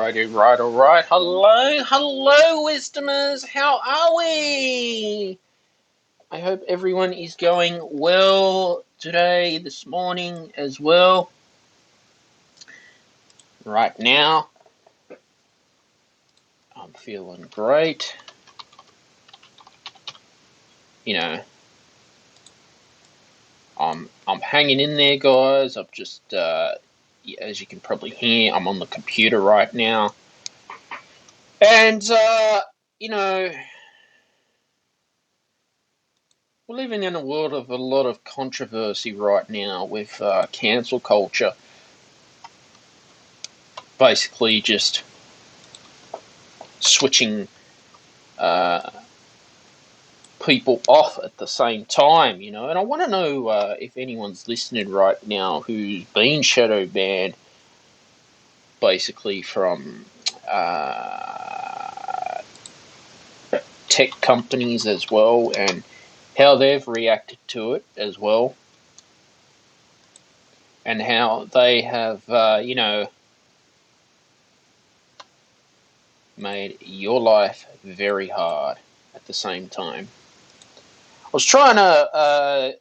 Alright. Hello, Wisdomers. How are we? I hope everyone is going well today, this morning as well. Right now, I'm feeling great. I'm hanging in there, guys. I've just, as you can probably hear, I'm on the computer right now. And, we're living in a world of a lot of controversy right now with cancel culture. Basically just switching people off at the same time, and I want to know if anyone's listening right now who's been shadow banned basically from tech companies as well, and how they've reacted to it as well, and how they have made your life very hard at the same time. I was trying to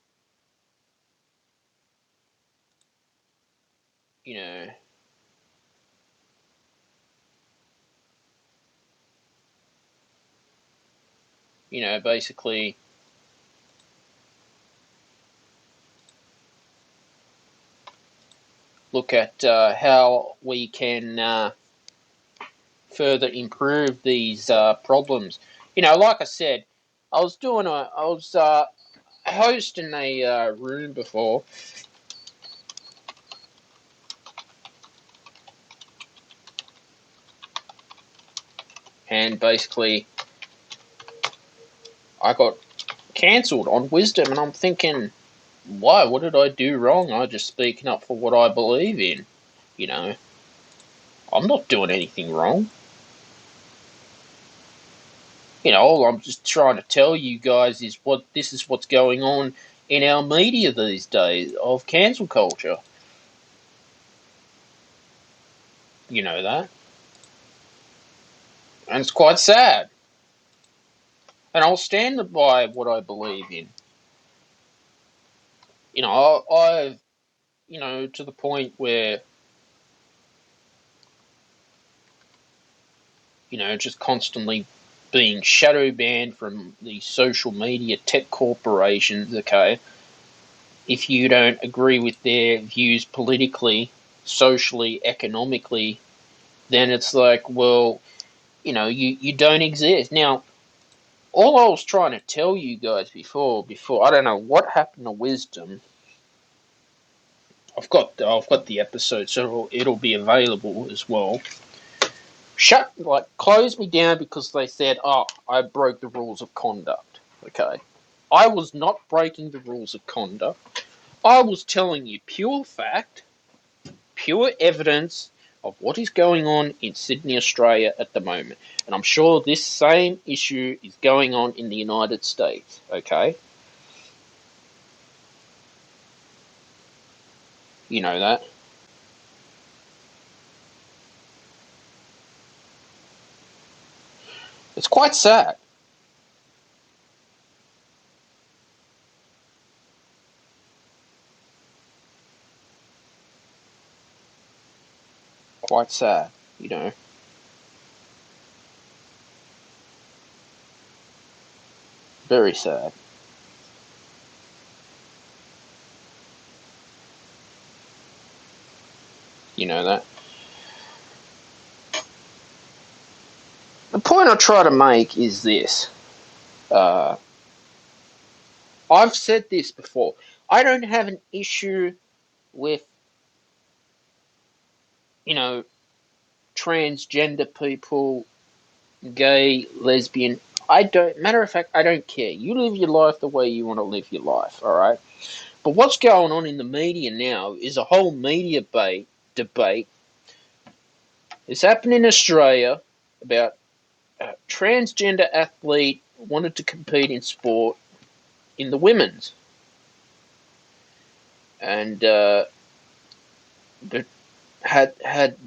basically look at how we can further improve these problems. Like I said, I was hosting a room before, and basically I got cancelled on Wisdom, and I'm thinking, why? What did I do wrong? I'm just speaking up for what I believe in. I'm not doing anything wrong. All I'm just trying to tell you guys is what's going on in our media these days of cancel culture. You know that. And it's quite sad. And I'll stand by what I believe in. I've, to the point where, just constantly being shadow banned from the social media tech corporations, okay? If you don't agree with their views politically, socially, economically, then it's like, well, you don't exist. Now, all I was trying to tell you guys before, I don't know what happened to Wisdom. I've got the episode, so it'll be available as well. Closed me down because they said, I broke the rules of conduct. Okay. I was not breaking the rules of conduct. I was telling you pure fact, pure evidence of what is going on in Sydney, Australia at the moment. And I'm sure this same issue is going on in the United States, okay? You know that. It's quite sad. Quite sad, Very sad. You know that. The point I try to make is this. I've said this before. I don't have an issue with, transgender people, gay, lesbian. Matter of fact, I don't care. You live your life the way you want to live your life, alright? But what's going on in the media now is a whole media debate. It's happened in Australia about a transgender athlete wanted to compete in sport in the women's. And the had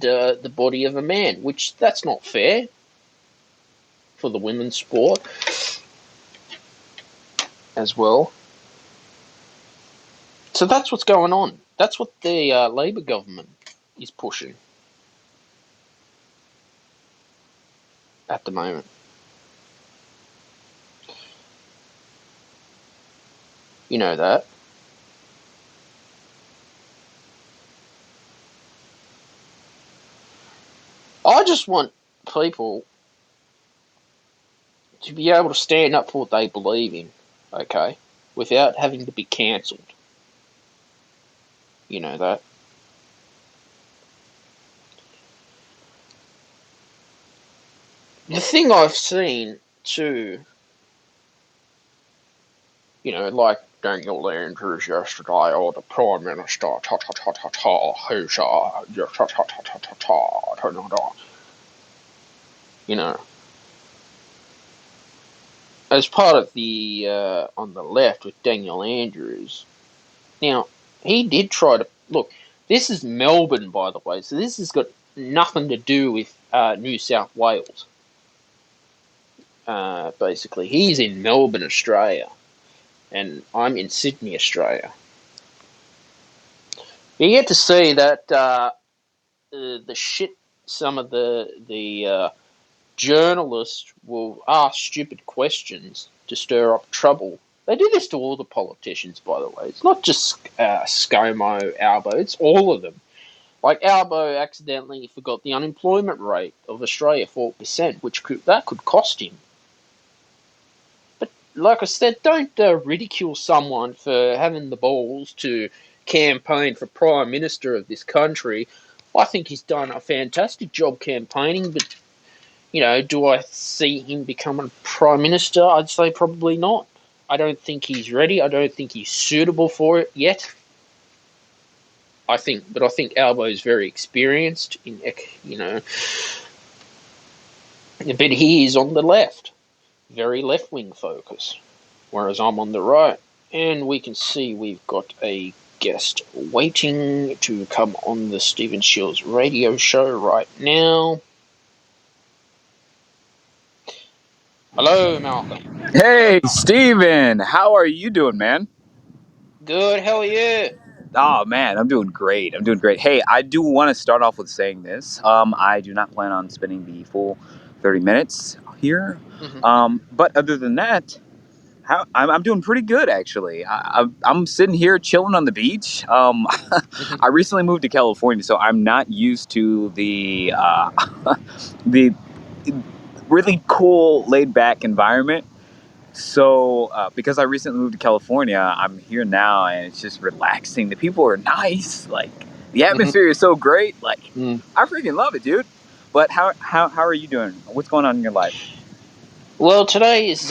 the body of a man, which that's not fair for the women's sport as well. So that's what's going on. That's what the Labor government is pushing at the moment. You know that. I just want people to be able to stand up for what they believe in, okay, without having to be cancelled. You know that. The thing I've seen too, you know, like Daniel Andrews yesterday, or the Prime Minister, who's you know, as part of the on the left with Daniel Andrews. Now, he did try to look. This is Melbourne, by the way, so this has got nothing to do with New South Wales. Basically, he's in Melbourne, Australia, and I'm in Sydney, Australia. You get to see that the shit some of the journalists will ask stupid questions to stir up trouble. They do this to all the politicians, by the way. It's not just ScoMo, Albo, it's all of them. Like Albo accidentally forgot the unemployment rate of Australia, 4%, which could cost him. But like I said, don't ridicule someone for having the balls to campaign for Prime Minister of this country. I think he's done a fantastic job campaigning, but you know, do I see him becoming Prime Minister? I'd say probably not. I don't think he's ready. I don't think he's suitable for it yet. I think Albo is very experienced in, you know, but he is on the left, very left wing focus, whereas I'm on the right. And we can see we've got a guest waiting to come on the Stephen Shields radio show right now. Hello, Malcolm. Hey, Steven, how are you doing, man? Good, how are you? Oh, man, I'm doing great. I'm doing great. Hey, I do want to start off with saying this. I do not plan on spending the full 30 minutes here. Mm-hmm. But other than that, I'm doing pretty good, actually. I'm sitting here chilling on the beach. Mm-hmm. I recently moved to California, so I'm not used to the the really cool, laid back environment. So, because I recently moved to California, I'm here now, and it's just relaxing. The people are nice. Like the Mm-hmm. atmosphere is so great. Like Mm. I freaking love it, dude. But how are you doing? What's going on in your life? Well, today is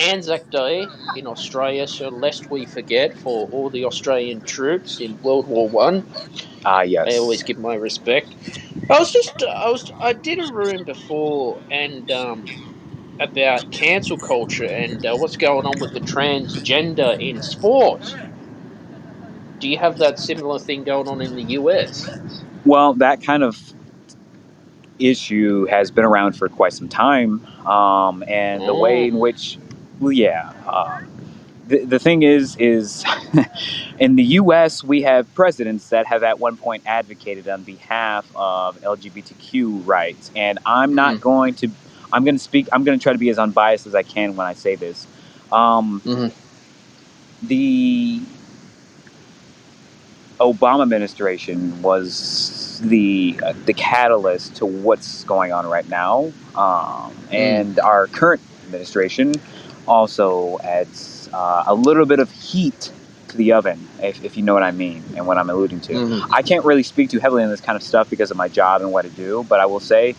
Anzac Day in Australia, so lest we forget, for all the Australian troops in World War One, Ah, I always yes. give my respect. I did a room before and about cancel culture and what's going on with the transgender in sport. Do you have that similar thing going on in the US? Well, that kind of issue has been around for quite some time, and the way Oh. in which, well, yeah. The thing is in the U.S. we have presidents that have at one point advocated on behalf of LGBTQ rights, and Mm. I'm going to speak. I'm going to try to be as unbiased as I can when I say this. Mm. The Obama administration was the catalyst to what's going on right now, Mm. and our current administration also adds a little bit of heat to the oven, if you know what I mean and what I'm alluding to. Mm. I can't really speak too heavily on this kind of stuff because of my job and what I do, but I will say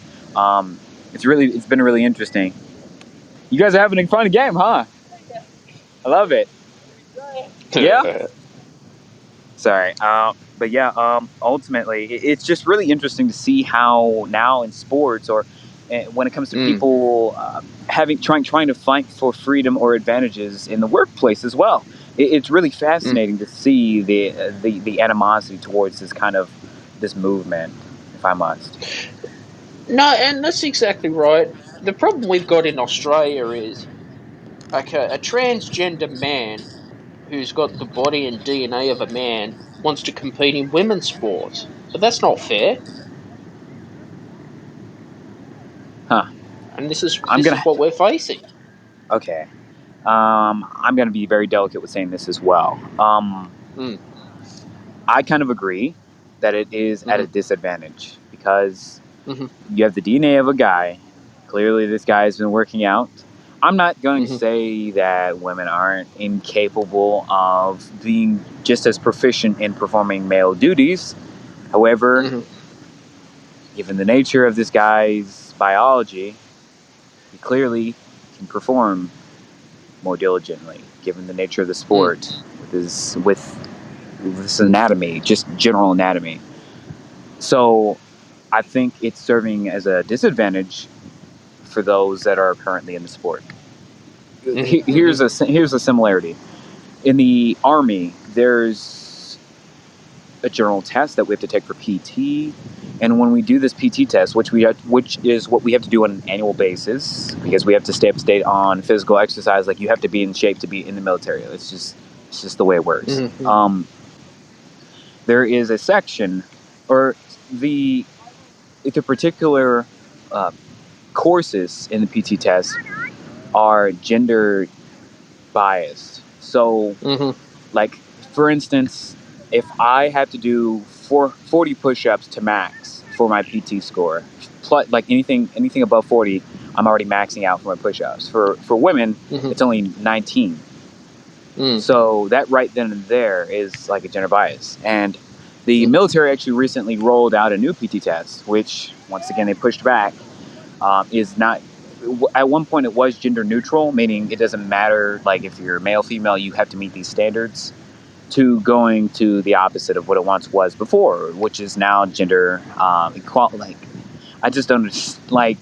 it's been really interesting. You guys are having a fun game, huh? I love it. Yeah. Sorry. But yeah, ultimately, it's just really interesting to see how now in sports or when it comes to Mm. people trying to fight for freedom or advantages in the workplace as well. It's really Mm. fascinating to see the animosity towards this kind of this movement, if I must. No, and that's exactly right. The problem we've got in Australia is, okay, a transgender man who's got the body and DNA of a man wants to compete in women's sports, but that's not fair. Huh. And this is I'm this gonna. is what we're facing. Okay. I'm gonna be very delicate with saying this as well. Mm, I kind of agree that it is at a mhm, disadvantage because mhm, you have the DNA of a guy. Clearly, this guy has been working out. I'm not going to mhm, say that women aren't incapable of being just as proficient in performing male duties. However, mhm, given the nature of this guy's biology, he clearly can perform more diligently, given the nature of the mm, sport, with his anatomy, just general anatomy. So I think it's serving as a disadvantage for those that are currently in the sport. mhm, Here's mhm, a similarity. In the Army, there's a general test that we have to take for PT, and when we do this PT test, which is what we have to do on an annual basis, because we have to stay up to date on physical exercise. Like you have to be in shape to be in the military. It's just the way it works. mhm, There is a section, or the particular uh, courses in the PT test are gender biased. So, mhm, like, for instance, if I had to do 40 push-ups to max for my PT score, plus, like anything above 40, I'm already maxing out for my push-ups. For women, mhm, it's only 19. mm, So that right then and there is like a gender bias. And the mm, military actually recently rolled out a new PT test, which once again they pushed back. Is not At one point it was gender neutral, meaning it doesn't matter like if you're male, female, you have to meet these standards. To going to the opposite of what it once was before, which is now gender equality. Like I just don't like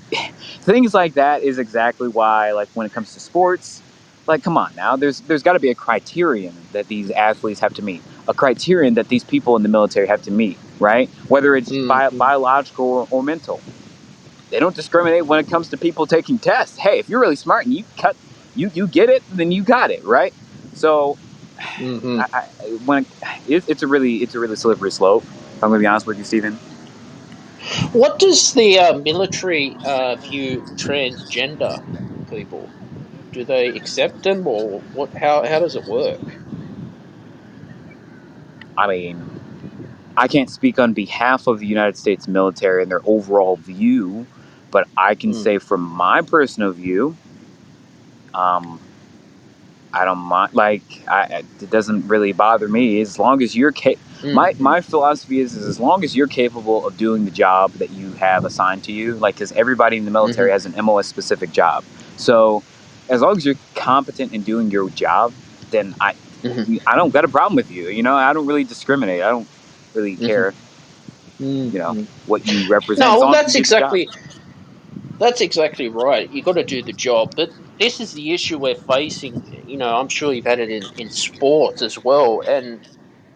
things like that. Is exactly why, like when it comes to sports, like come on now, there's got to be a criterion that these athletes have to meet, a criterion that these people in the military have to meet, right? Whether it's mm, biological or mental. They don't discriminate when it comes to people taking tests. Hey, if you're really smart and you get it, then you got it, right? So, mhm. I, when it's a really slippery slope. If I'm going to be honest with you, Stephen. What does the military view transgender people? Do they accept them, or what? How does it work? I mean, I can't speak on behalf of the United States military and their overall view, but I can Mm, say from my personal view, um, I don't mind. Like, it doesn't really bother me as long as you're mm, my philosophy is as long as you're capable of doing the job that you have assigned to you. Like, because everybody in the military mhm, has an MOS specific job, so as long as you're competent in doing your job, then mhm, I don't got a problem with you. You know, I don't really discriminate. I don't really mhm, care. You know mhm. what you represent No, as well, long as you do the job. that's exactly right. You got to do the job, but this is the issue we're facing. I'm sure you've had it in sports as well, and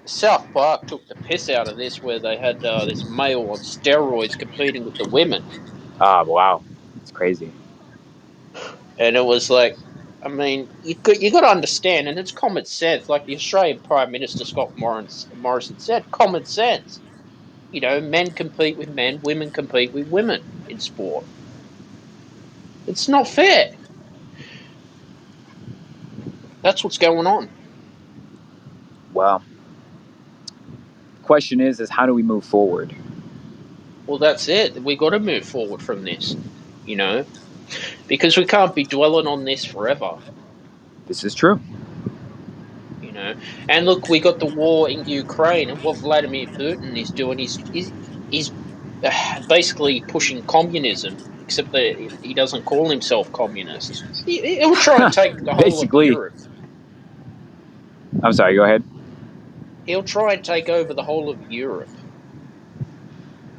South Park took the piss out of this, where they had this male on steroids competing with the women, Ah, wow, it's crazy. and it was like, I mean, you got to understand, and it's common sense. Like the Australian Prime Minister Morrison said, common sense. Men compete with men, women compete with women in sport. It's not fair. That's what's going on. Well, the question is how do we move forward? Well, that's it. We got to move forward from this, you know, because we can't be dwelling on this forever. This is true. you know. And look, we got the war in Ukraine, and what Vladimir Putin is doing is basically pushing communism, except that he doesn't call himself communist. He'll try and take the whole of Basically, Europe. I'm sorry. Go ahead. He'll try and take over the whole of Europe.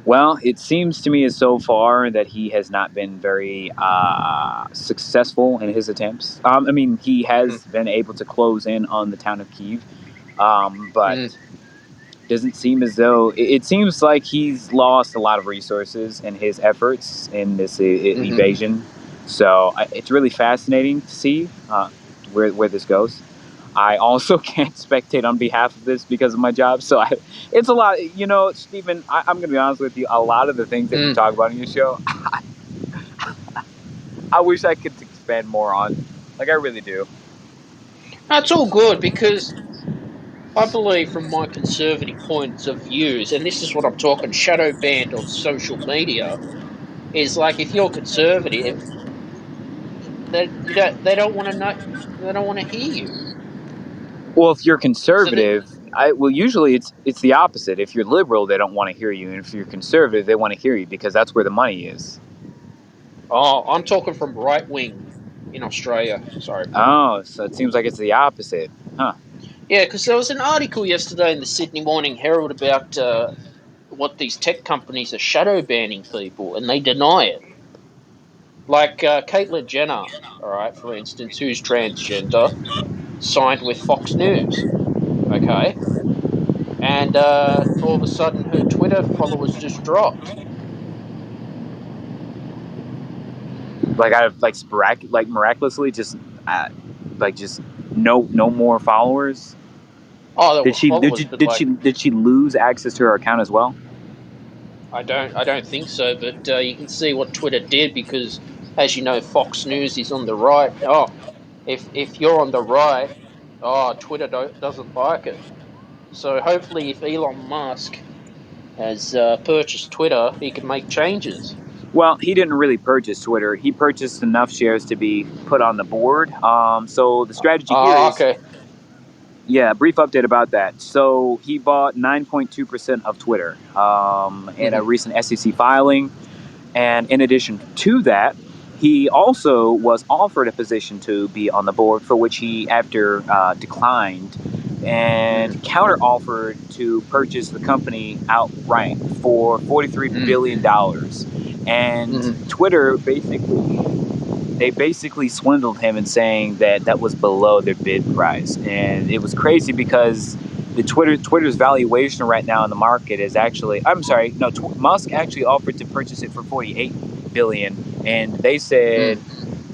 Well, it seems to me as so far that he has not been very successful in his attempts. I mean, he Mm-hmm. has been able to close in on the town of Kyiv, but Mm, doesn't seem as though it seems like he's lost a lot of resources in his efforts in this evasion. So it's really fascinating to see where this goes. I also can't spectate on behalf of this because of my job. So it's a lot. Stephen, I'm going to be honest with you. A lot of the things that you talk about in your show, I wish I could expand more on. Like, I really do. That's all good because I believe, from my conservative points of views, and this is what I'm talking, shadow banned on social media, is like if you're conservative, they don't want to know, they don't want to hear you. Well, if you're So that, conservative, usually it's the opposite. If you're liberal, they don't want to hear you, and if you're conservative, they want to hear you because that's where the money is. I'm talking from right wing in Australia. Sorry. Oh, so it seems like it's the opposite, huh? Yeah, because there was an article yesterday in the Sydney Morning Herald about what these tech companies are shadow banning people, and they deny it. Like Caitlyn Jenner, all right, for instance, who's transgender, signed with Fox News, okay, and all of a sudden her Twitter followers just dropped. Like I like miraculously just just no more followers. Oh, there Did were she followers, but like did she lose access to her account as well? I don't think so. But you can see what Twitter did because, as you know, Fox News is on the right. Oh, if you're on the right, oh, Twitter doesn't like it. So hopefully, if Elon Musk has purchased Twitter, he can make changes. Well, he didn't really purchase Twitter. He purchased enough shares to be put on the board. So the strategy here Oh, is, okay. yeah, brief update about that. So he bought 9.2% of Twitter in a Hmm. recent SEC filing. And in addition to that, he also was offered a position to be on the board, for which he, after declined, and counter offered to purchase the company outright for $43 billion. Hmm. And Twitter basically swindled him in saying that that was below their bid price, and it was crazy because Twitter's valuation right now in the market is actually, I'm sorry, no, Musk actually offered to purchase it for 48 billion, and they said,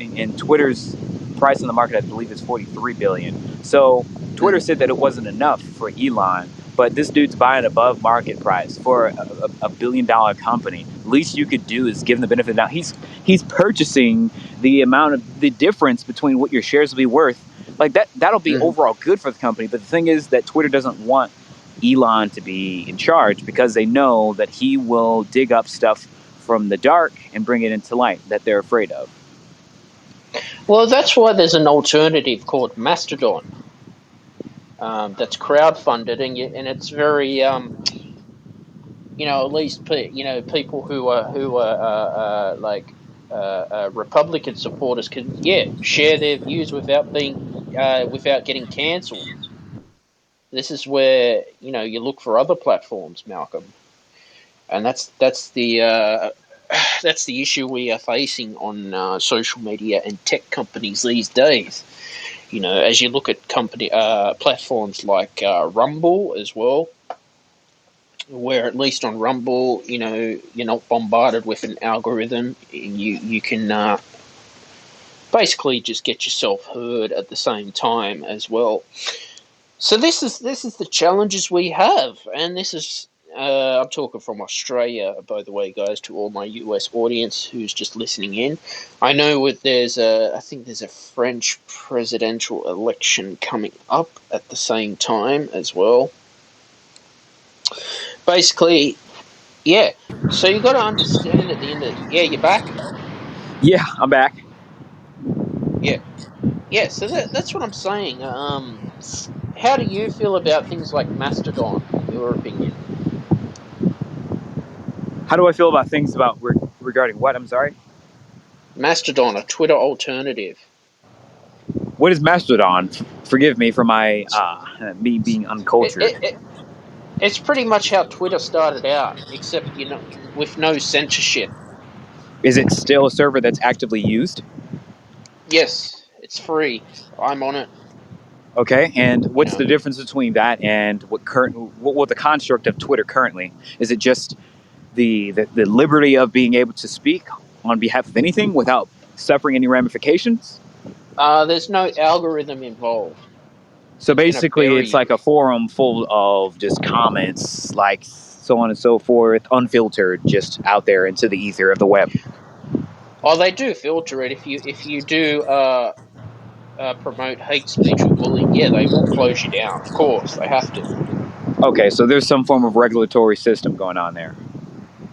and Twitter's price in the market I believe is 43 billion. So Twitter said that it wasn't enough for Elon, but this dude's buying above market price for a $1 billion company. Least you could do is give him the benefit of the doubt. He's purchasing the amount of the difference between what your shares will be worth. Like that'll be Hmm. overall good for the company. But the thing is that Twitter doesn't want Elon to be in charge because they know that he will dig up stuff from the dark and bring it into light that they're afraid of. Well, that's why there's an alternative called Mastodon that's crowdfunded, and it's very at least people who are like Republican supporters can share their views without getting cancelled. This is where you look for other platforms, Malcolm, and that's the that's the issue we are facing on social media and tech companies these days. As you look at company platforms like Rumble as well, where at least on Rumble, you're not bombarded with an algorithm. You can basically just get yourself heard at the same time as well. So this is the challenges we have, and this is I'm talking from Australia, by the way, guys, to all my US audience who's just listening in. I know I think there's a French presidential election coming up at the same time as well. Basically, yeah. So you got to understand at the end of you're back. Yeah, I'm back. Yeah, yeah. So that's what I'm saying. How do you feel about things like Mastodon, in your opinion? How do I feel about things about regarding what? I'm sorry. Mastodon, a Twitter alternative. What is Mastodon? Forgive me for my me being It, uncultured. it, it, it's pretty much how Twitter started out, except with no censorship. Is it still a server that's actively used? Yes, it's free. I'm on it. Okay, and what's You the know, difference between that and what the construct of Twitter currently? Is it just the liberty of being able to speak on behalf of anything without suffering any ramifications? there's no algorithm involved. So It's going to basically, bury it's like you. a forum full of just comments, like so on and so forth, unfiltered, just out there into the ether of the web. Oh, they do filter it if you do promote hate speech or bullying. Yeah, they will close you down. Of course, they have to. Okay, so there's some form of regulatory system going on there.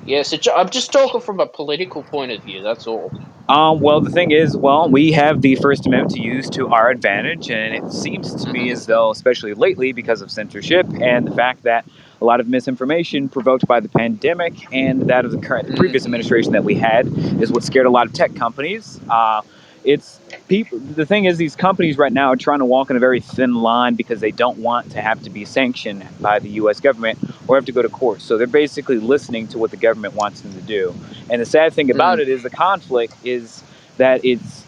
Yes, I'm just talking from a political point of view. That's all. Well, the thing is, we have the First Amendment to use to our advantage, and it seems to me as though, especially lately, because of censorship and the fact that a lot of misinformation provoked by the pandemic and that of the previous administration that we had is what scared a lot of tech companies. It's people. The thing is, these companies right now are trying to walk in a very thin line because they don't want to have to be sanctioned by the U.S. government or have to go to court. So they're basically listening to what the government wants them to do. And the sad thing about it is the conflict is that it's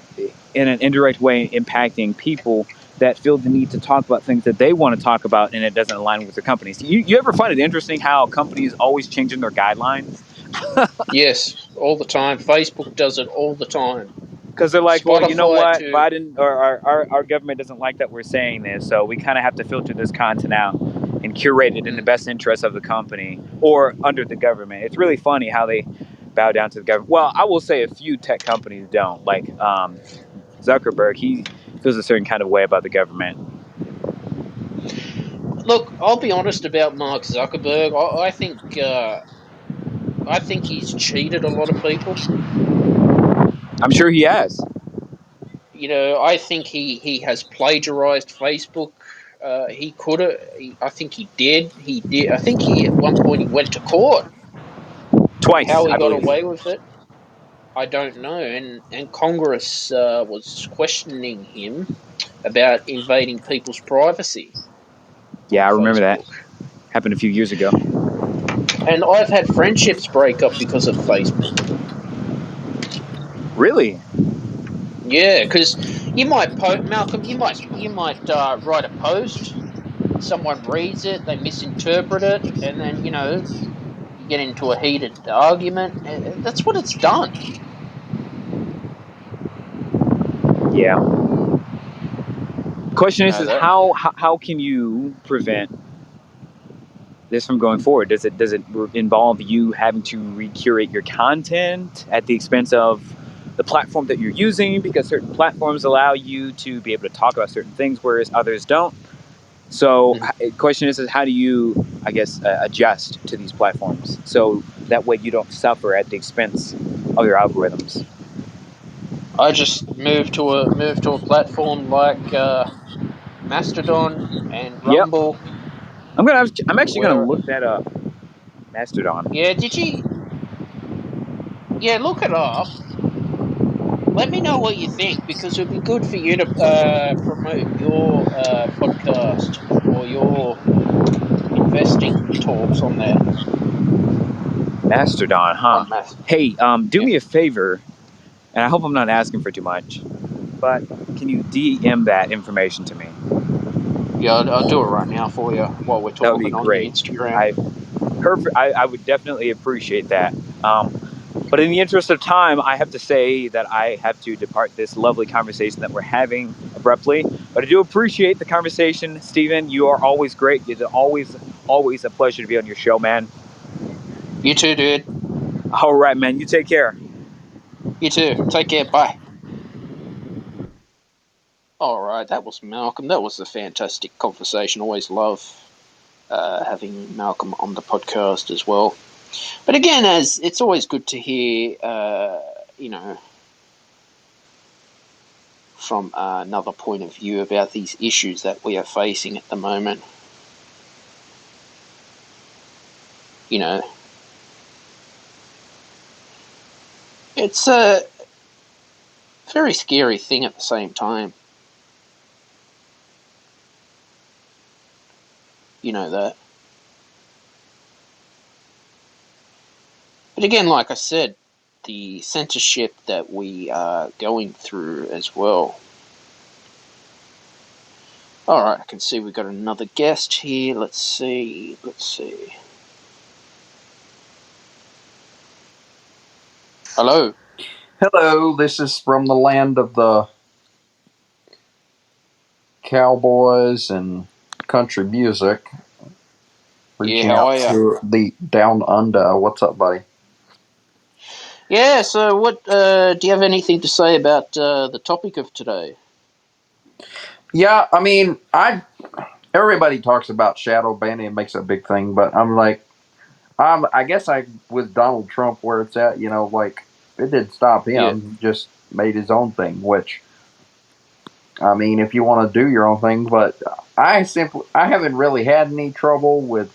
in an indirect way impacting people that feel the need to talk about things that they want to talk about and it doesn't align with their companies. You ever find it interesting how companies always changing their guidelines? Yes, all the time. Facebook does it all the time. Because they're like, well, you know Spotify what? too. Biden or our government doesn't like that we're saying this, so we kind of have to filter this content out and curate it in the best interest of the company or under the government. It's really funny how they bow down to the government. Well, I will say a few tech companies don't. Like Zuckerberg, he feels a certain kind of way about the government. Look, I'll be honest about Mark Zuckerberg. I think he's cheated a lot of people. I'm sure he has. You know, I think he has plagiarized Facebook. He could have. I think he did. He did. I think he at one point he went to court. Twice, How he I got believe. away with it, I don't know. And Congress was questioning him about invading people's privacy on Yeah, I remember that. Facebook. Happened a few years ago. And I've had friendships break up because of Facebook. Really? Yeah, because you might Malcolm. You might write a post. Someone reads it, they misinterpret it, and then you get into a heated argument. That's what it's done. Yeah. Question You is, know is that. how can you prevent this from going forward? Does it involve you having to recurate your content at the expense of the platform that you're using because certain platforms allow you to be able to talk about certain things whereas others don't? So Mhm. the question is how do you, I guess, adjust to these platforms so that way you don't suffer at the expense of your algorithms? I just moved to a platform like Mastodon and Yep. Rumble. I'm actually gonna Where look that up. Mastodon. yeah, did you? Yeah, look it up. Let me know what you think because it'd be good for you to promote your podcast or your investing talks on there Mastodon, huh? on Math. Hey, do Yeah, me a favor, and I hope I'm not asking for too much, but can you DM that information to me? yeah, I'll do it right now for you while we're That would be talking on your great. Instagram. I I would definitely appreciate that. But in the interest of time, I have to say that I have to depart this lovely conversation that we're having abruptly. But I do appreciate the conversation, Stephen. You are always great. It's always a pleasure to be on your show, man. You too, dude. All right, man. You take care. You too. Take care. Bye. All right, that was Malcolm. That was a fantastic conversation. Always love having Malcolm on the podcast as well. But again, as it's always good to hear, from another point of view about these issues that we are facing at the moment. You know, it's a very scary thing at the same time. You know that. But again, like I said, the censorship that we are going through as well. All right, I can see we've got another guest here. Let's see. Hello. Hello, this is from the land of the cowboys and country music, Yeah, reaching how out are you? to the down under. What's up, buddy? Yeah, so what do you have anything to say about the topic of today? Yeah, I mean, everybody talks about shadow banning and makes a big thing, but I'm like, I guess I with Donald Trump where it's at, like it didn't stop Yeah. him, he just made his own thing. Which, I mean, if you want to do your own thing, but I haven't really had any trouble with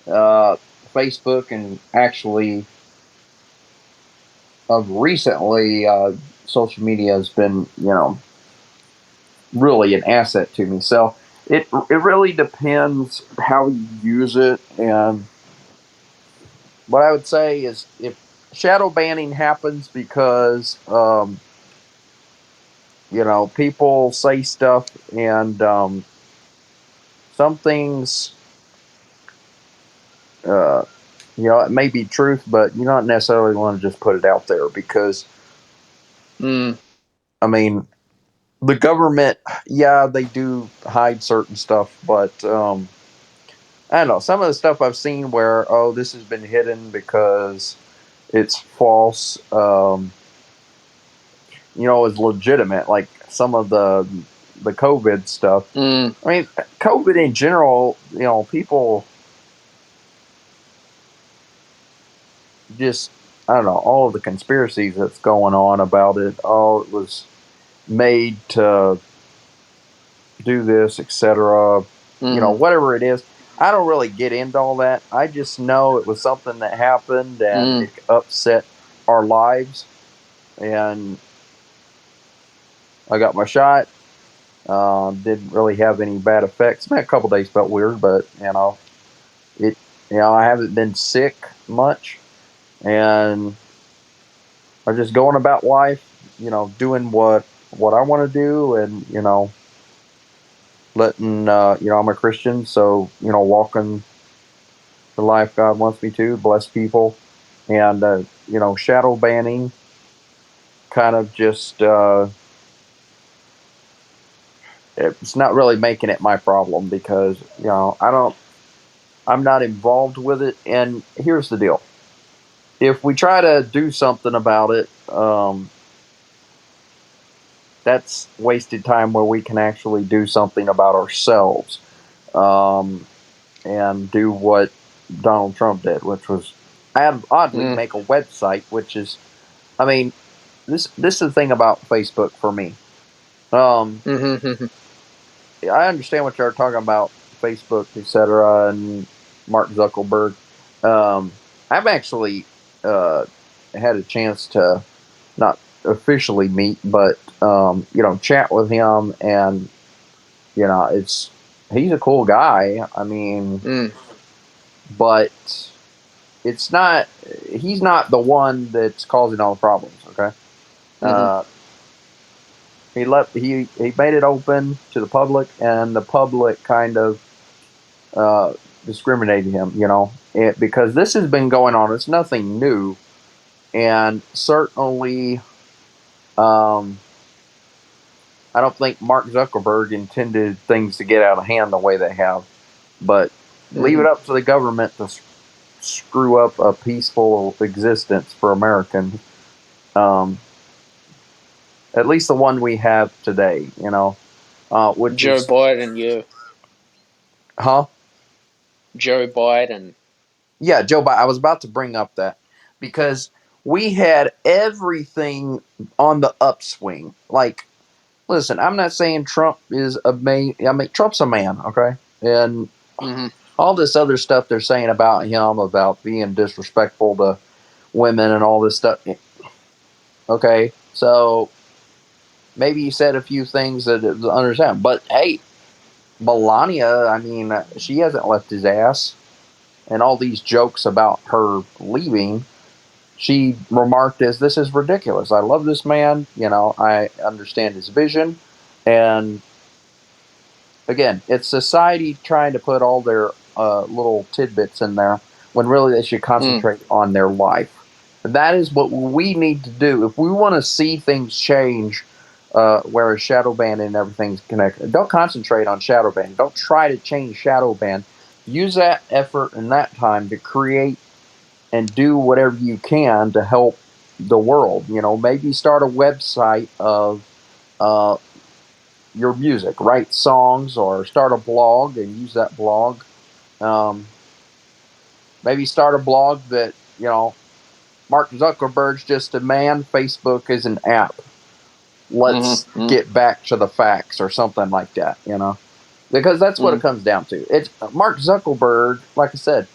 uh, Facebook and actually of recently, social media has been, really an asset to me. So it really depends how you use it. And what I would say is if shadow banning happens because, people say stuff and some things, uh, it may be truth, but you don't necessarily want to just put it out there because, Mm. I mean, the government, yeah, they do hide certain stuff, but I don't know. Some of the stuff I've seen where, oh, this has been hidden because it's false, is legitimate. Like some of the COVID stuff. Mm. I mean, COVID in general, people just, I don't know, all of the conspiracies that's going on about it. Oh, it was made to do this, etc. Mm. Whatever it is. I don't really get into all that. I just know it was something that happened and Mm. it upset our lives. And I got my shot. Didn't really have any bad effects. Man, a couple days felt weird, but it. I haven't been sick much, and I'm just going about life. Doing what I want to do, and letting I'm a Christian, so walking the life God wants me to, bless people, and shadow banning kind of just it's not really making it my problem because I'm not involved with it. And here's the deal: if we try to do something about it, that's wasted time where we can actually do something about ourselves, um, and do what Donald Trump did, which was oddly Mm. make a website. Which is, I mean, this is the thing about Facebook for me. Um, Mm-hmm. I understand what you're talking about, Facebook, etc., and Mark Zuckerberg. I've actually uh, had a chance to not officially meet, but chat with him, and it's he's a cool guy. I mean, Mm. but it's not he's not the one that's causing all the problems. Okay, Mm-hmm. uh, he made it open to the public, and the public kind of uh, discriminated him. Because this has been going on. It's nothing new, and certainly. Um, I don't think Mark Zuckerberg intended things to get out of hand the way they have, but leave Mm-hmm. it up to the government to screw up a peaceful existence for Americans. Um, at least the one we have today, which Joe is, Biden, yeah. huh? Joe Biden. Yeah, Joe Biden. I was about to bring up that because we had everything on the upswing. Like, listen, I'm not saying Trump is amazing. I mean, Trump's a man, okay? And Mm-hmm. all this other stuff they're saying about him, about being disrespectful to women and all this stuff. Okay, so maybe he said a few things that is understand, but hey, Melania, I mean, she hasn't left his ass, and all these jokes about her leaving. She remarked as, "This is ridiculous. I love this man. I understand his vision, and again, it's society trying to put all their little tidbits in there when really they should concentrate on their life. And that is what we need to do. If we want to see things change, where shadow ban and everything's connected, don't concentrate on shadow ban. Don't try to change shadow ban. Use that effort and that time to create and do whatever you can to help the world. Maybe start a website of your music, write songs, or start a blog and use that blog. Maybe start a blog that, Mark Zuckerberg's just a man, Facebook is an app. Let's get back to the facts or something like that, because that's what it comes down to. It's Mark Zuckerberg, like I said,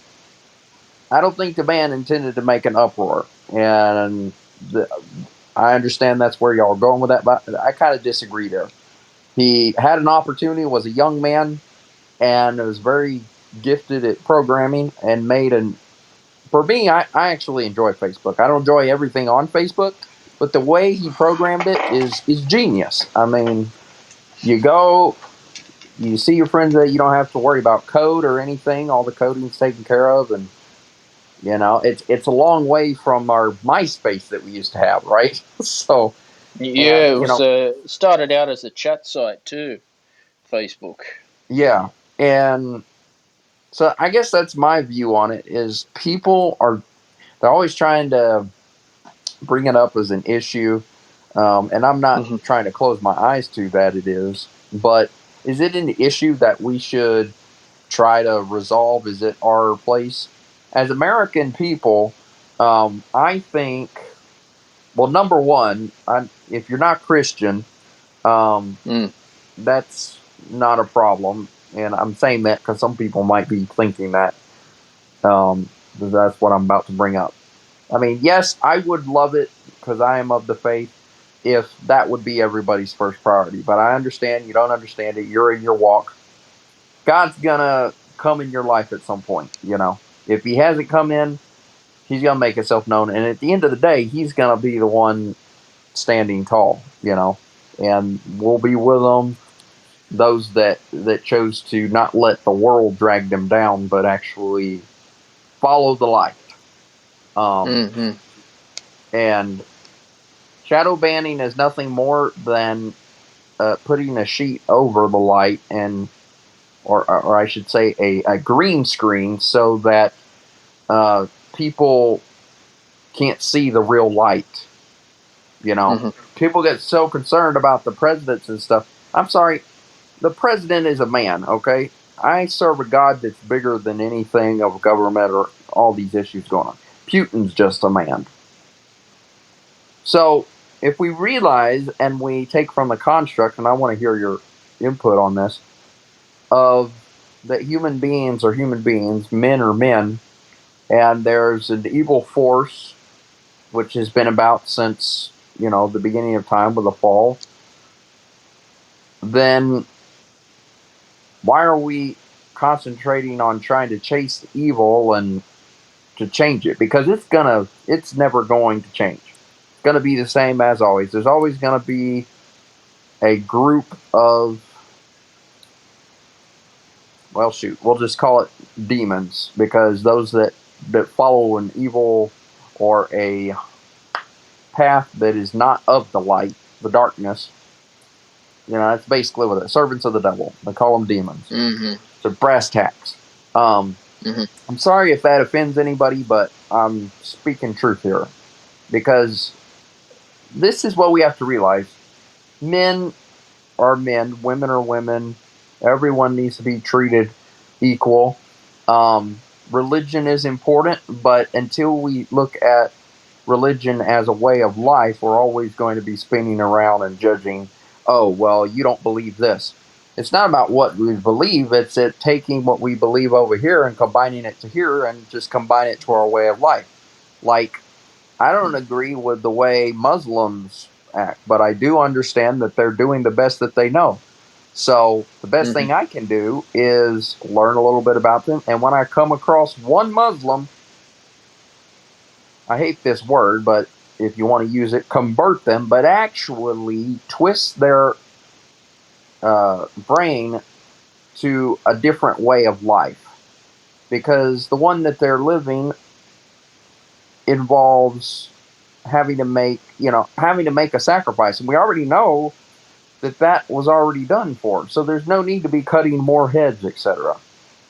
I don't think the man intended to make an uproar. And I understand that's where y'all are going with that, but I kind of disagree there. He had an opportunity, was a young man, and was very gifted at programming and made an. For me, I actually enjoy Facebook. I don't enjoy everything on Facebook, but the way he programmed it is genius. I mean, you go, you see your friends that you don't have to worry about code or anything. All the coding's taken care of, and it's a long way from our MySpace that we used to have, right? So, Yeah, it was started out as a chat site too, Facebook. Yeah, and so I guess that's my view on it. Is they're always trying to bring it up as an issue, and I'm not trying to close my eyes to that it is, but is it an issue that we should try to resolve? Is it our place as American people? I think. Well, number one, if you're not Christian, that's not a problem, and I'm saying that because some people might be thinking that. That's what I'm about to bring up. I mean, yes, I would love it because I am of the faith if that would be everybody's first priority. But I understand you don't understand it. You're in your walk. God's gonna come in your life at some point. If He hasn't come in, He's gonna make Himself known. And at the end of the day, He's gonna be the one standing tall. And we'll be with them. Those that chose to not let the world drag them down, but actually follow the light. And shadow banning is nothing more than putting a sheet over the light, or I should say a green screen, so that people can't see the real light. People get so concerned about the presidents and stuff. I'm sorry, the president is a man, okay? I serve a God that's bigger than anything of government or all these issues going on. Putin's just a man. So if we realize and we take from the construct, and I want to hear your input on this, of that human beings are human beings, men are men, and there's an evil force which has been about since, the beginning of time with the fall, then why are we concentrating on trying to chase evil and to change it? Because it's never going to change. It's going to be the same as always. There's always going to be a group of, well, shoot, we'll just call it demons, because those that follow an evil or a path that is not of the light, the darkness, that's basically what it is. Servants of the devil. They call them demons. So brass tacks. I'm sorry if that offends anybody, but I'm speaking truth here, because this is what we have to realize. Men are men, women are women. Everyone needs to be treated equal. Religion is important, but until we look at religion as a way of life, we're always going to be spinning around and judging. Oh, well, you don't believe this. It's not about what we believe. It's taking what we believe over here and combining it to here and just combine it to our way of life. Like, I don't agree with the way Muslims act, but I do understand that they're doing the best that they know. So the best thing I can do is learn a little bit about them. And when I come across one Muslim, I hate this word, but if you want to use it, convert them, but actually twist their brain to a different way of life, because the one that they're living involves having to make a sacrifice, and we already know that was already done for. So there's no need to be cutting more heads, etc.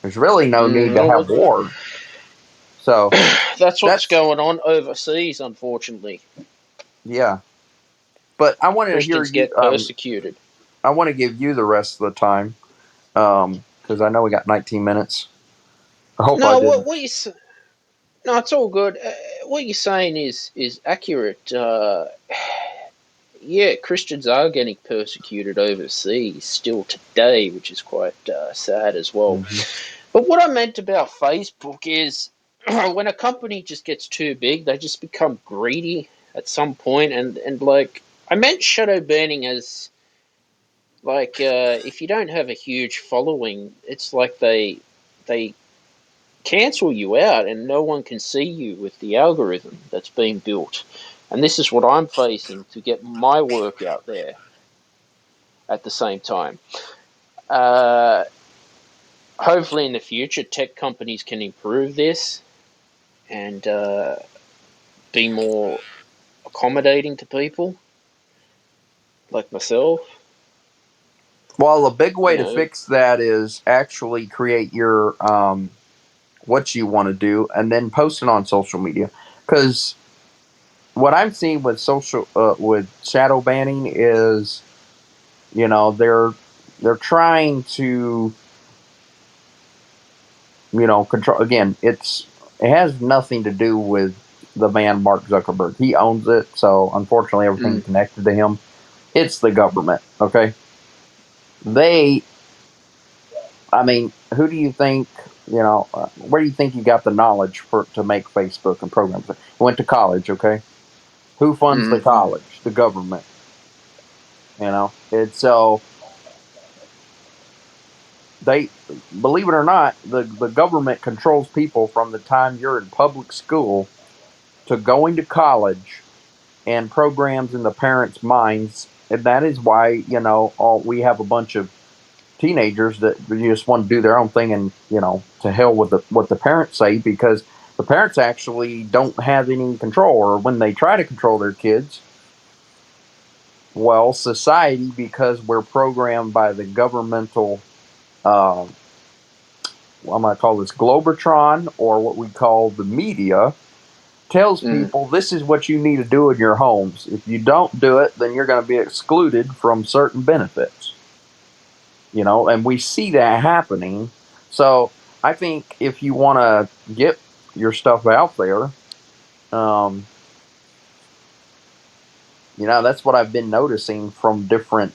There's really no need to have war. So that's what's going on overseas, unfortunately. Yeah, but I want to hear Christians you. get persecuted. I want to give you the rest of the time, because I know we got 19 minutes. I hope I No, didn't. no, it's all good. What you're saying is accurate. Yeah, Christians are getting persecuted overseas still today, which is quite sad as well. Mm-hmm. But what I meant about Facebook is when a company just gets too big, they just become greedy at some point, and like I meant shadow banning as like if you don't have a huge following, it's like they cancel you out and no one can see you with the algorithm that's been built. And this is what I'm facing to get my work out there at the same time. Uh, Hopefully in the future, tech companies can improve this and be more accommodating to people like myself. Well, a big way You to know, fix that is actually create your what you want to do and then post it on social media. Because what I'm seeing with with shadow banning is, they're trying to control. Again, it has nothing to do with the man Mark Zuckerberg. He owns it, so unfortunately, everything connected to him. It's the government. Okay, they. I mean, who do you think? Where do you think you got the knowledge to make Facebook and programs? You went to college, okay? Who funds the college? The government. It's so they believe it or not, the government controls people from the time you're in public school to going to college and programs in the parents' minds. And that is why, we have a bunch of teenagers that just want to do their own thing and, to hell with what the parents say, because the parents actually don't have any control, or when they try to control their kids, well, society, because we're programmed by the governmental, I'm going to call this Globotron, or what we call the media, tells people this is what you need to do in your homes. If you don't do it, then you're going to be excluded from certain benefits. And we see that happening. So I think if you want to get your stuff out there, that's what I've been noticing from different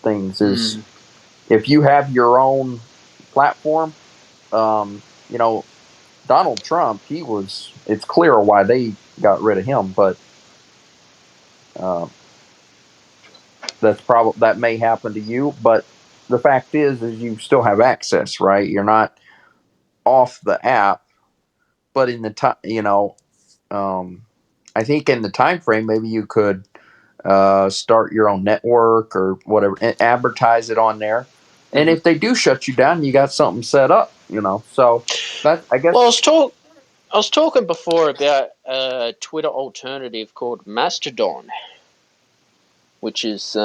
things is if you have your own platform, Donald Trump, it's clear why they got rid of him, but that may happen to you. But the fact is you still have access, right? You're not off the app, but in the time, I think in the time frame, maybe you could start your own network or whatever and advertise it on there. And if they do shut you down, you got something set up, So that, I well, guess. I was talking before about a Twitter alternative called Mastodon, which has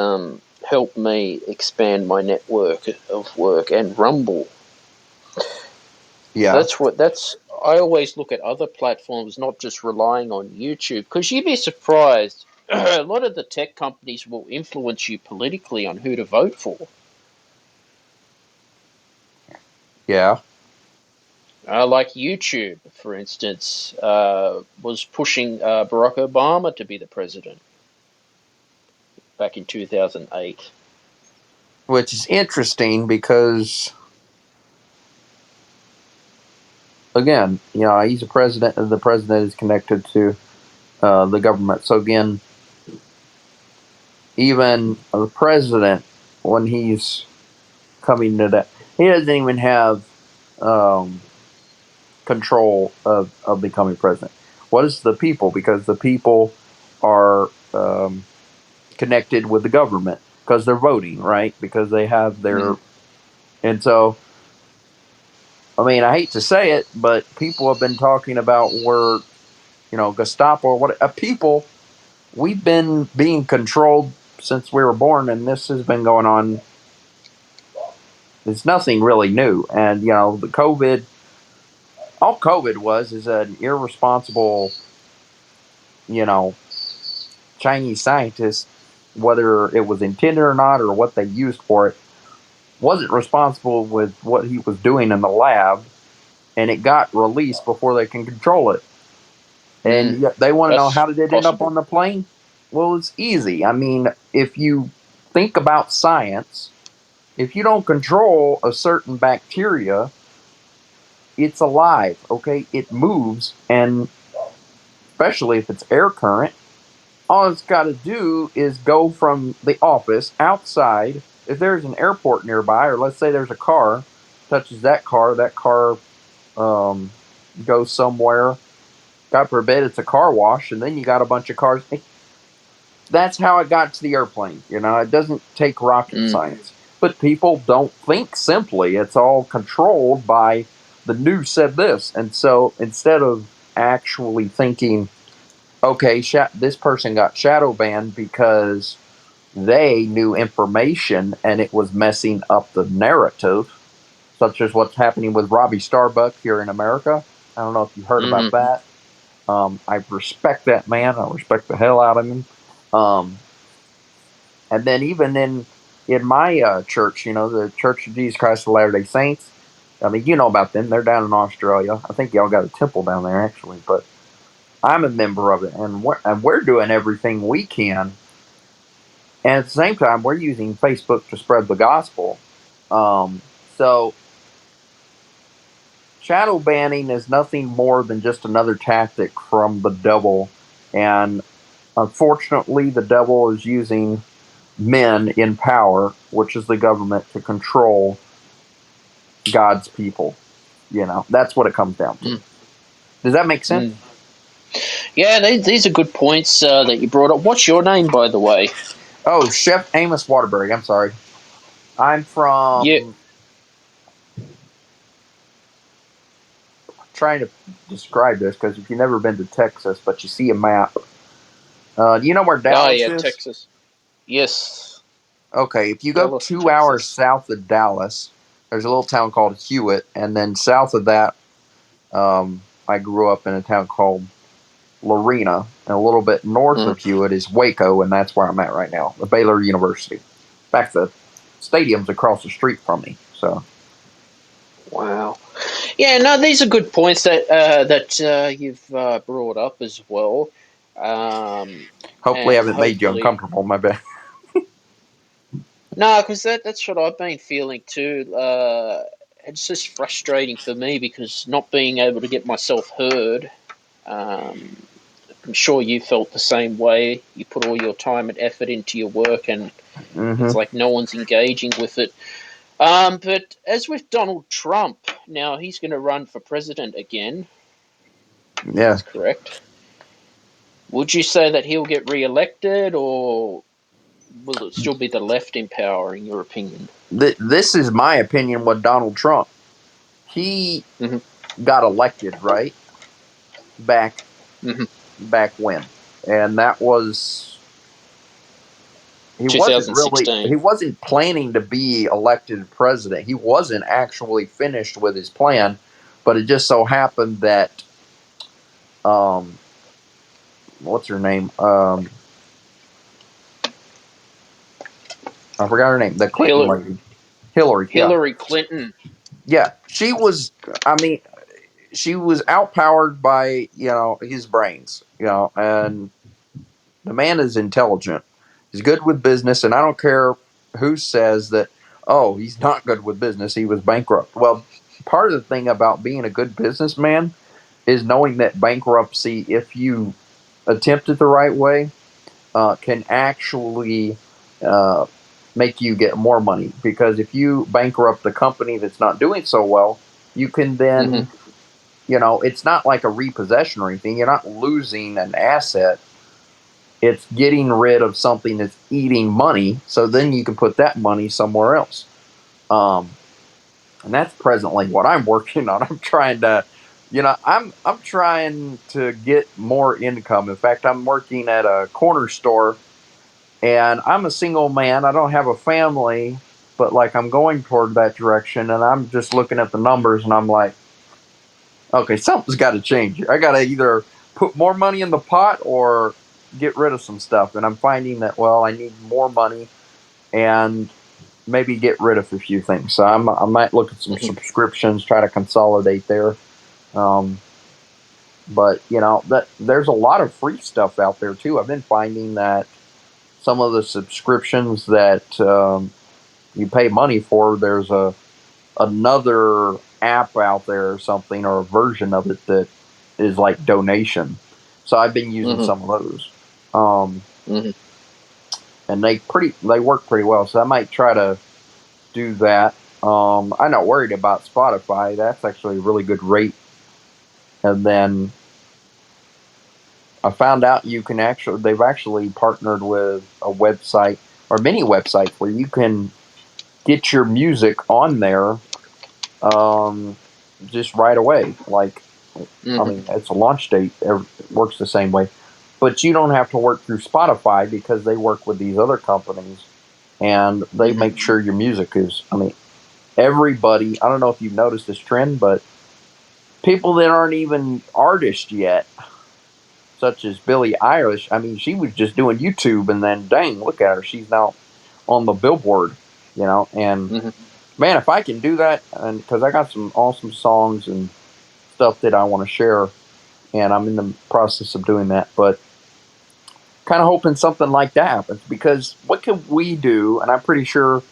helped me expand my network of work, and Rumble. Yeah. That's I always look at other platforms, not just relying on YouTube, because you'd be surprised. A lot of the tech companies will influence you politically on who to vote for. Yeah. Like YouTube, for instance, was pushing Barack Obama to be the president back in 2008. Which is interesting because, again, he's a president, and the president is connected to the government. So again, even the president, when he's coming to that, he doesn't even have um, control of becoming president. What is the people? Because the people are connected with the government because they're voting, right? Because they have their And so, I mean, I hate to say it, but people have been talking about where, Gestapo or what people, we've been being controlled since we were born, and this has been going on. It's nothing really new. And, the COVID, all COVID was is an irresponsible, you know, Chinese scientist, whether it was intended or not or what they used for it, wasn't responsible with what he was doing in the lab, and it got released before they can control it. And they want to know, That's how did it end up possible. on the plane? Well, it's easy. I mean, if you think about science, if you don't control a certain bacteria, it's alive, okay? It moves, and especially if it's air current, all it's got to do is go from the office outside. If there's an airport nearby, or let's say there's a car, touches that car goes somewhere. God forbid it's a car wash, and then you got a bunch of cars. That's how it got to the airplane. It doesn't take rocket science. But people don't think simply. It's all controlled by the news said this. And so instead of actually thinking, okay, this person got shadow banned because they knew information and it was messing up the narrative, such as what's happening with Robbie Starbuck here in America. I don't know if you heard about that. I respect that man. I respect the hell out of him. And then even in my church, the Church of Jesus Christ of Latter-day Saints, I mean, you know about them. They're down in Australia. I think y'all got a temple down there, actually. But I'm a member of it, and we're doing everything we can. And at the same time, we're using Facebook to spread the gospel. So shadow banning is nothing more than just another tactic from the devil. And unfortunately, the devil is using men in power, which is the government, to control God's people. That's what it comes down to. Does that make sense? Yeah, these are good points that you brought up. What's your name, by the way? Oh, Chef Amos Waterbury. I'm sorry. I'm Yeah. from. Trying to describe this because if you've never been to Texas, but you see a map, do you know where Oh, Dallas yeah, is? Texas. Yes. Okay, if you go Dallas, 2 hours Texas. south of Dallas, there's a little town called Hewitt, and then south of that, I grew up in a town called Lorena, and a little bit north of Hewitt is Waco, and that's where I'm at right now, the Baylor University. In fact, the stadium's across the street from me. So, Wow. Yeah, no, these are good points that you've brought up as well. hopefully, I And haven't made you hopefully, uncomfortable. My bad. no, because that's what I've been feeling too. It's just frustrating for me because not being able to get myself heard. Um, I'm sure you felt the same way. You put all your time and effort into your work, and Mm-hmm. it's like no one's engaging with it. But as with Donald Trump, now he's going to run for president again. Yeah. That's correct. Would you say that he'll get re-elected, or will it still be the left in power, in your opinion? This is my opinion with Donald Trump. He Mm-hmm. got elected, right? Back Mm-hmm. back when. And that was he 2016. wasn't planning to be elected president. He wasn't actually finished with his plan, but it just so happened that um what's her name? I forgot her name. The Clinton Hillary, lady. Hillary, yeah. Hillary Clinton. Yeah. She was outpowered by, his brains, and the man is intelligent. He's good with business, and I don't care who says that, oh, he's not good with business. He was bankrupt. Well, part of the thing about being a good businessman is knowing that bankruptcy, if you attempt it the right way, can actually uh, make you get more money. Because if you bankrupt a company that's not doing so well, you can Mm-hmm. then, it's not like a repossession or anything. You're not losing an asset. It's getting rid of something that's eating money, so then you can put that money somewhere else. Um, and that's presently what I'm working on. I'm trying to, I'm trying to get more income. In fact, I'm working at a corner store, and I'm a single man. I don't have a family, but like I'm going toward that direction, and I'm just looking at the numbers, and I'm like, okay, something's got to change here. I got to either put more money in the pot or get rid of some stuff, and I'm finding that I need more money and maybe get rid of a few things. So I might look at some subscriptions, try to consolidate there. But that there's a lot of free stuff out there too. I've been finding that some of the subscriptions that you pay money for, there's another app out there or something, or a version of it that is like donation. So I've been using some of those, and they work pretty well. So I might try to do that. I'm not worried about Spotify. That's actually a really good rate. And then I found out they've actually partnered with a website or many websites where you can get your music on there just right away. Like, I mean, it's a launch date. It works the same way. But you don't have to work through Spotify because they work with these other companies and they make sure your music is, I mean, everybody, I don't know if you've noticed this trend, but people that aren't even artists yet, such as Billie Eilish, I mean, she was just doing YouTube, and then dang, look at her, she's now on the Billboard, and man, if I can do that, and because I got some awesome songs and stuff that I want to share, and I'm in the process of doing that, but kind of hoping something like that happens, because what can we do? And I'm pretty sure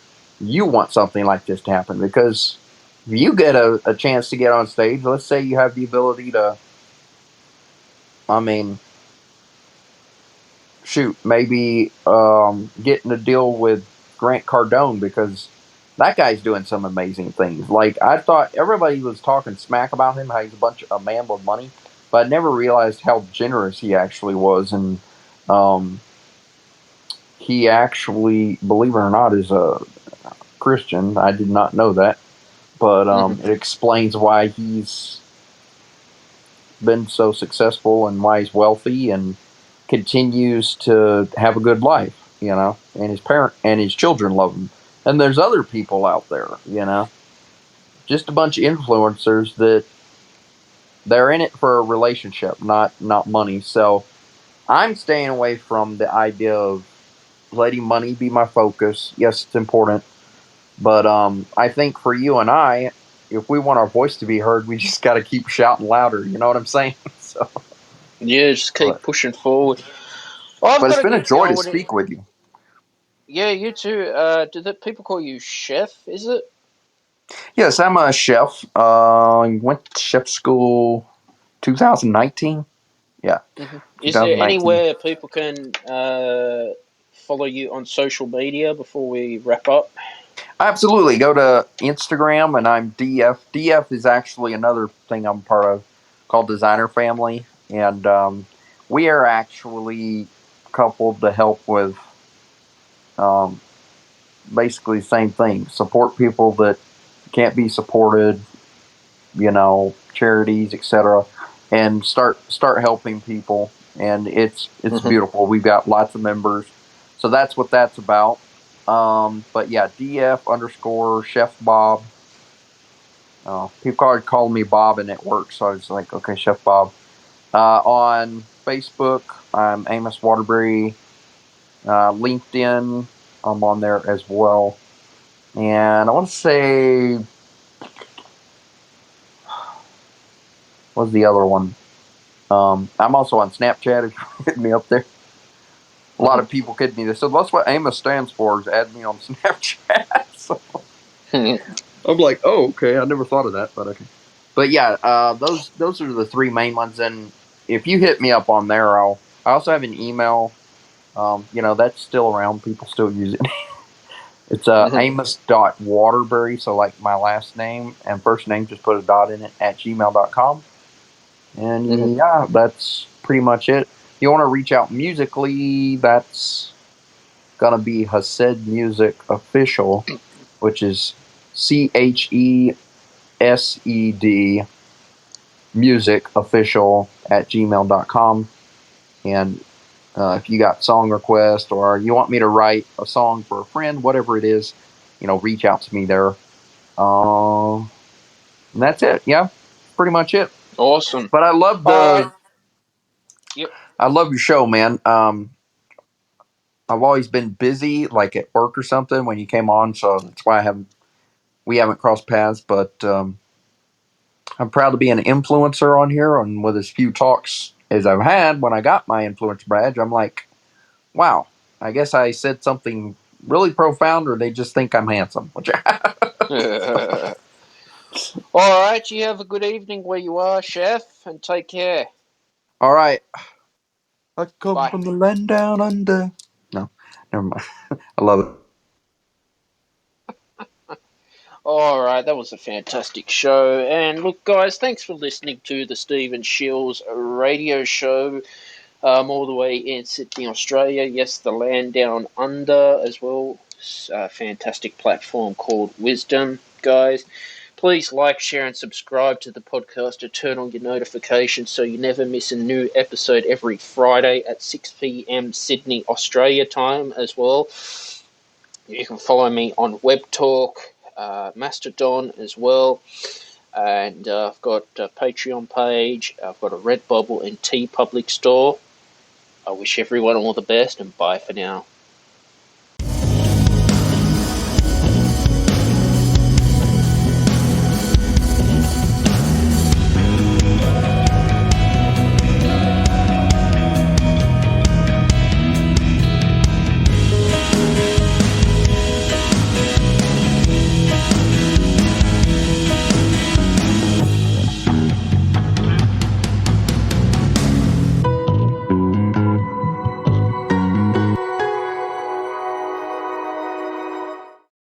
you want something like this to happen, because if you get a chance to get on stage, let's say you have the ability to, I mean, shoot, maybe getting a deal with Grant Cardone, because that guy's doing some amazing things. Like, I thought everybody was talking smack about him, how he's a man with money, but I never realized how generous he actually was. And he actually, believe it or not, is a Christian. I did not know that, but it explains why he's been so successful and why he's wealthy and continues to have a good life, and his children love him. And there's other people out there, just a bunch of influencers that they're in it for a relationship, not money. So I'm staying away from the idea of letting money be my focus. Yes, it's important, but I think for you and I, if we want our voice to be heard, we just got to keep shouting louder. You know what I'm saying? So, Yeah, just keep pushing forward. I've but got it's to been a get joy to going. speak with you. Yeah, you too. Do the people call you chef? Is it? Yes, I'm a chef. Went to chef school 2019. Yeah, Is there 2019. anywhere people can follow you on social media before we wrap up? Absolutely. Go to Instagram, and I'm DF. DF is actually another thing I'm part of called Designer Family. And we are actually coupled to help with um, basically the same thing, support people that can't be supported, charities, etc., and start helping people. And it's beautiful. We've got lots of members, so that's what that's about. But yeah, DF underscore Chef Bob. People call me Bob, and it works. So I was like, okay, Chef Bob. On Facebook, I'm Amos Waterbury. LinkedIn, I'm on there as well. And I want to say, what's the other one? I'm also on Snapchat. If you hit me up there, a lot of people kid me. They said that's what Amos stands for, is add me on Snapchat. So I'm like, oh, okay. I never thought of that, but okay. But yeah, those are the three main ones. And if you hit me up on there, I also have an email. That's still around. People still use it. It's Amos.Waterbury. So like my last name and first name, just put a dot in it at gmail.com. And yeah, that's pretty much it. If you want to reach out musically, that's gonna be Hased Music Official, which is CHESED musicofficial@gmail.com. And if you got song requests or you want me to write a song for a friend, whatever it is, reach out to me there. And that's it. Yeah, pretty much it. Awesome. But I love All right. Yep. I love your show, man. I've always been busy, like at work or something, when you came on, so that's why we haven't crossed paths. But I'm proud to be an influencer on here, and with as few talks as I've had, when I got my influencer badge, I'm like, wow, I guess I said something really profound, or they just think I'm handsome. All right. You have a good evening where you are, Chef, and take care. All right. I come Bye. from the land down under. No, never mind. I love it. All right, that was a fantastic show. And look, guys, thanks for listening to the Stephen Shields radio show, all the way in Sydney, Australia. Yes, the land down under as well. A fantastic platform called Wisdom, guys. Please like, share, and subscribe to the podcast to turn on your notifications so you never miss a new episode every Friday at 6 p.m. Sydney, Australia time as well. You can follow me on Webtalk, Mastodon as well. And I've got a Patreon page. I've got a Redbubble and TeePublic store. I wish everyone all the best, and bye for now.